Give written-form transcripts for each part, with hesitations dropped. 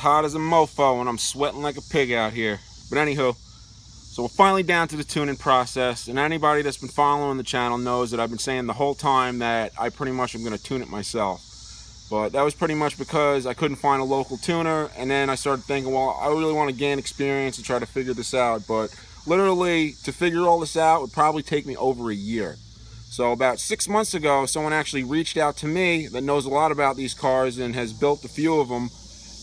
hot as a mofo and I'm sweating like a pig out here. But anywho, so we're finally down to the tuning process, and anybody that's been following the channel knows that I've been saying the whole time that I pretty much am going to tune it myself. But that was pretty much because I couldn't find a local tuner, and then I started thinking, well, I really want to gain experience and try to figure this out. But literally, to figure all this out would probably take me over a year. So about 6 months ago, someone actually reached out to me that knows a lot about these cars and has built a few of them,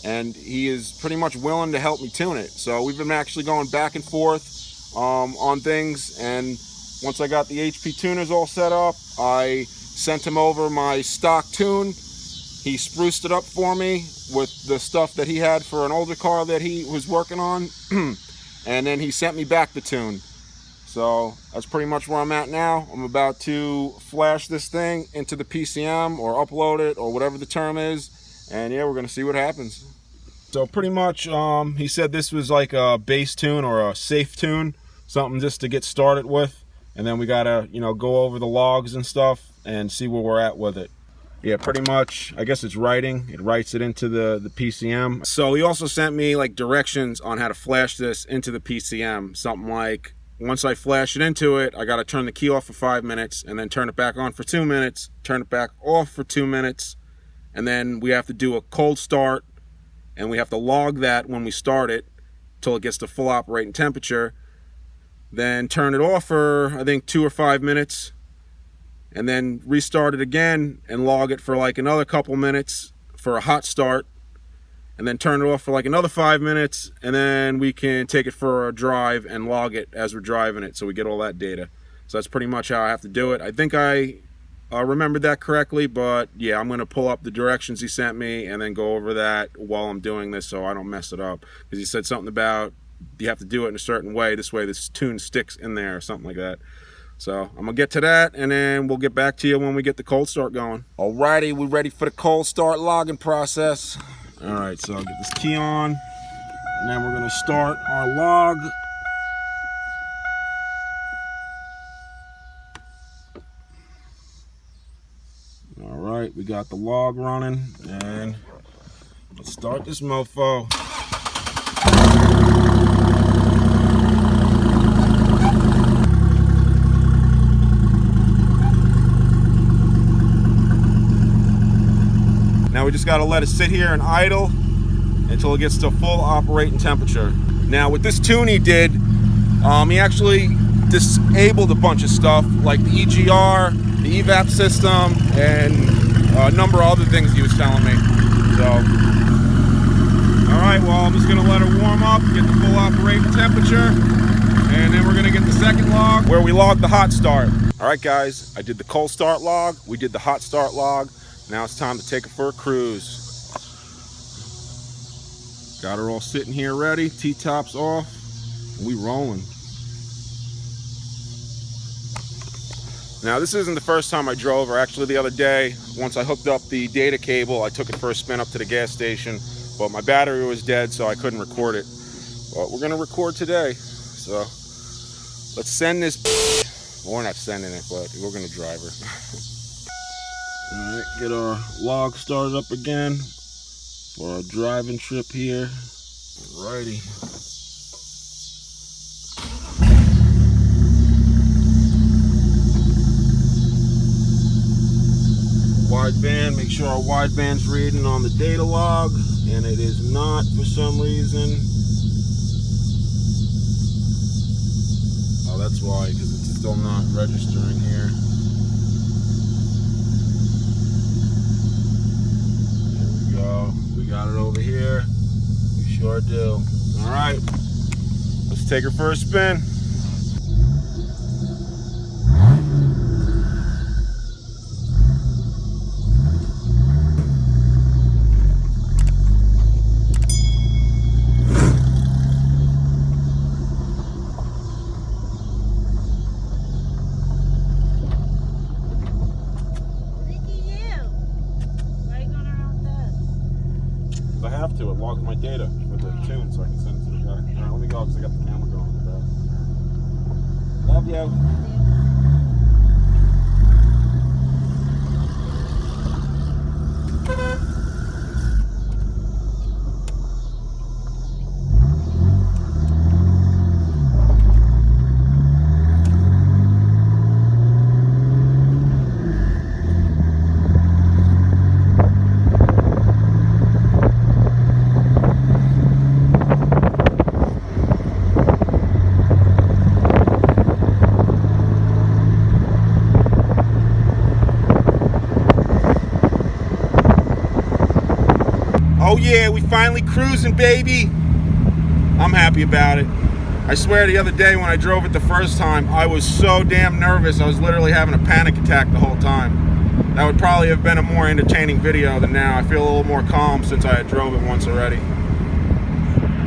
and he is pretty much willing to help me tune it. So we've been actually going back and forth on things, and once I got the HP tuners all set up, I sent him over my stock tune. He spruced it up for me with the stuff that he had for an older car that he was working on, and then he sent me back the tune. So that's pretty much where I'm at now. I'm about to flash this thing into the PCM or upload it or whatever the term is, and yeah, we're gonna see what happens. So pretty much he said this was like a base tune or a safe tune, something just to get started with, and then we gotta, you know, go over the logs and stuff and see where we're at with it. Yeah, pretty much, I guess it's writing. It writes it into the PCM. So he also sent me like directions on how to flash this into the PCM. Something like, once I flash it into it, I gotta turn the key off for 5 minutes and then turn it back on for 2 minutes, turn it back off for 2 minutes, and then we have to do a cold start, and we have to log that when we start it till it gets to full operating temperature. Then turn it off for, I think, 2 or 5 minutes, and then restart it again and log it for like another couple minutes for a hot start, and then turn it off for like another 5 minutes, and then we can take it for a drive and log it as we're driving it, so we get all that data. So that's pretty much how I have to do it. I think I remembered that correctly, but yeah, I'm going to pull up the directions he sent me and then go over that while I'm doing this so I don't mess it up. Because he said something about you have to do it in a certain way, this way this tune sticks in there or something like that. So I'm gonna get to that, and then we'll get back to you when we get the cold start going. Alrighty, we're ready for the cold start logging process. Alright, so I'll get this key on, and then we're gonna start our log. Alright, we got the log running, and let's start this mofo. Now we just got to let it sit here and idle until it gets to full operating temperature. Now with this tune he did, he actually disabled a bunch of stuff like the EGR, the evap system, and a number of other things he was telling me. So, alright, well, I'm just going to let her warm up, get the full operating temperature, and then we're going to get the second log where we log the hot start. Alright guys, I did the cold start log, we did the hot start log. Now it's time to take her for a cruise. Got her all sitting here ready, T-tops off, and we rolling. Now this isn't the first time I drove her. Actually the other day, once I hooked up the data cable, I took it for a spin up to the gas station, but my battery was dead so I couldn't record it. But we're gonna record today. So let's send this, well, we're not sending it, but we're gonna drive her. Alright, get our log started up again for our driving trip here. Alrighty. Wideband, make sure our wideband's reading on the data log, and it is not for some reason. Oh, that's why, because it's still not registering here. We got it over here. We sure do. All right, let's take her for a spin. I have to. It logs my data for the tune so I can send it to the guy. Alright, let me go because I got the camera going with that. Love you. yeah, we finally cruising, baby. I'm happy about it. I swear the other day when I drove it the first time, I was so damn nervous. I was literally having a panic attack the whole time. That would probably have been a more entertaining video than now. I feel a little more calm since I had drove it once already.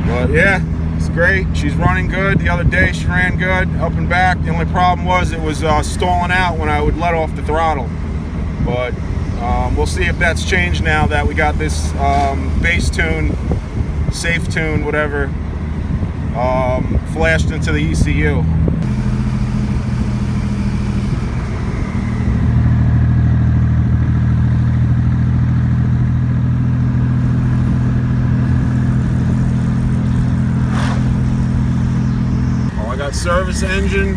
But yeah, it's great. She's running good. The other day she ran good, up and back. The only problem was it was stalling out when I would let off the throttle. But we'll see if that's changed now that we got this bass tune, safe tune, whatever, flashed into the ECU. Oh, I got service engine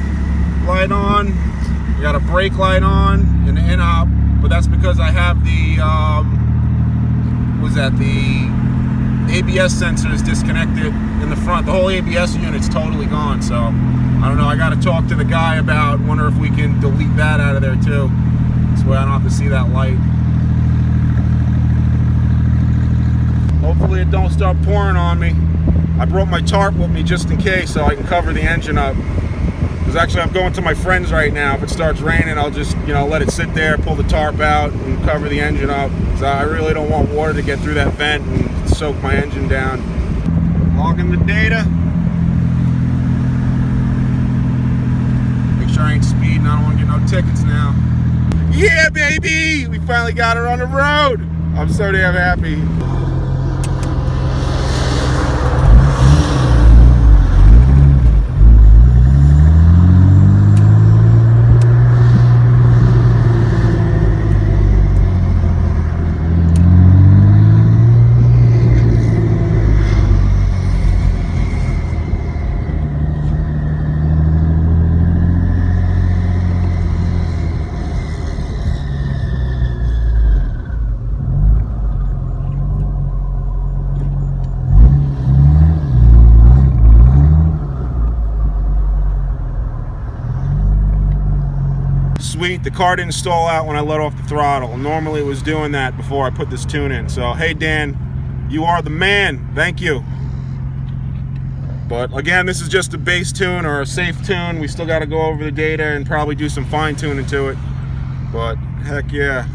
light on. I got a brake light on and the in-op, but that's because I have the the ABS sensor is disconnected in the front. The whole ABS unit's totally gone, so I don't know. I got to talk to the guy about, wonder if we can delete that out of there too. This way I don't have to see that light. Hopefully it don't start pouring on me. I brought my tarp with me just in case so I can cover the engine up. Because actually I'm going to my friend's right now. If it starts raining, I'll just, let it sit there, pull the tarp out and cover the engine up. Because I really don't want water to get through that vent and soak my engine down. Logging the data. Make sure I ain't speeding. I don't want to get no tickets now. Yeah, baby! We finally got her on the road. I'm so damn happy. Sweet, the car didn't stall out when I let off the throttle. Normally it was doing that before I put this tune in. So, hey Dan, you are the man. Thank you. But again, this is just a bass tune or a safe tune. We still got to go over the data and probably do some fine tuning to it. But heck yeah.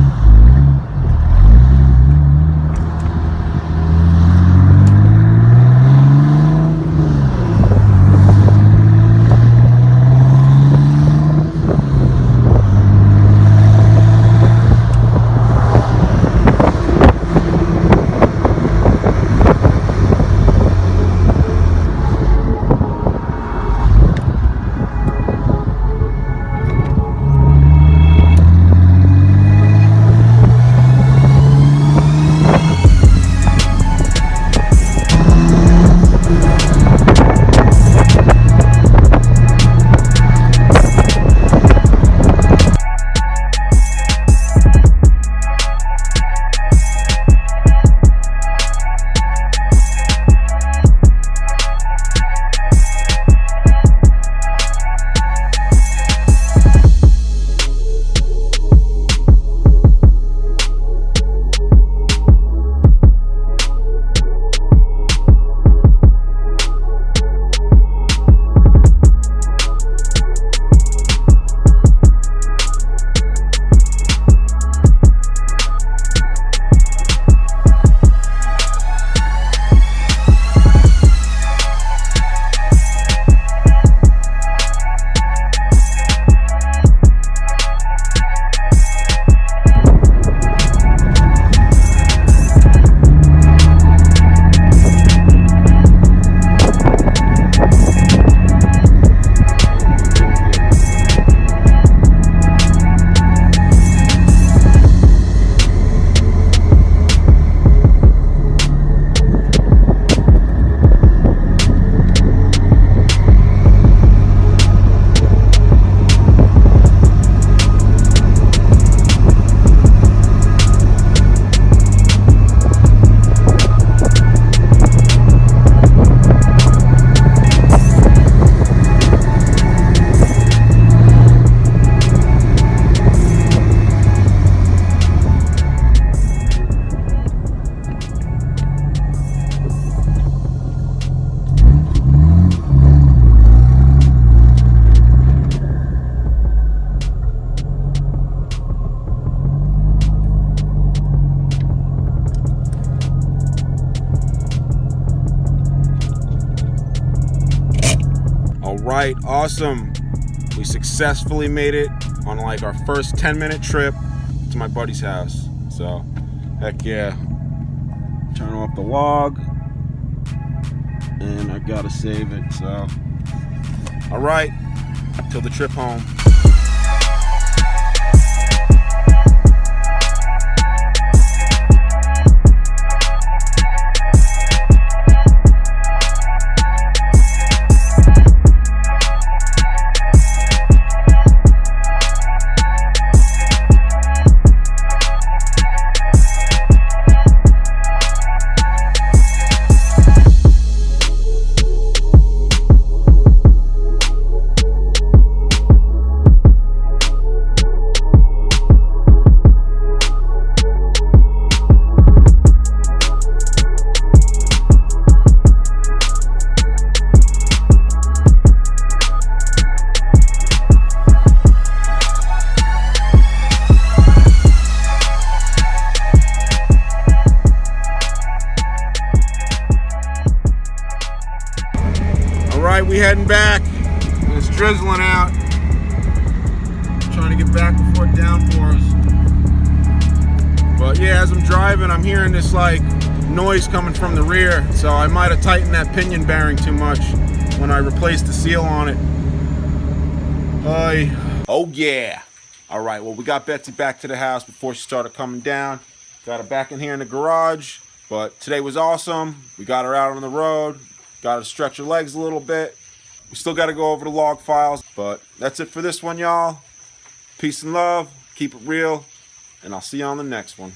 right, awesome. We successfully made it on like our first 10-minute trip to my buddy's house. So, heck yeah. Turn off the log. And I gotta save it, so. All right, till the trip home. Alright, we heading back. It's drizzling out. Trying to get back before it downpours. But yeah, as I'm driving, I'm hearing this like noise coming from the rear. So I might have tightened that pinion bearing too much when I replaced the seal on it. Oh yeah. Alright, well we got Betsy back to the house before she started coming down. Got her back in here in the garage. But today was awesome. We got her out on the road. Got to stretch her legs a little bit. We still got to go over the log files, but that's it for this one, y'all. Peace and love. Keep it real, and I'll see you on the next one.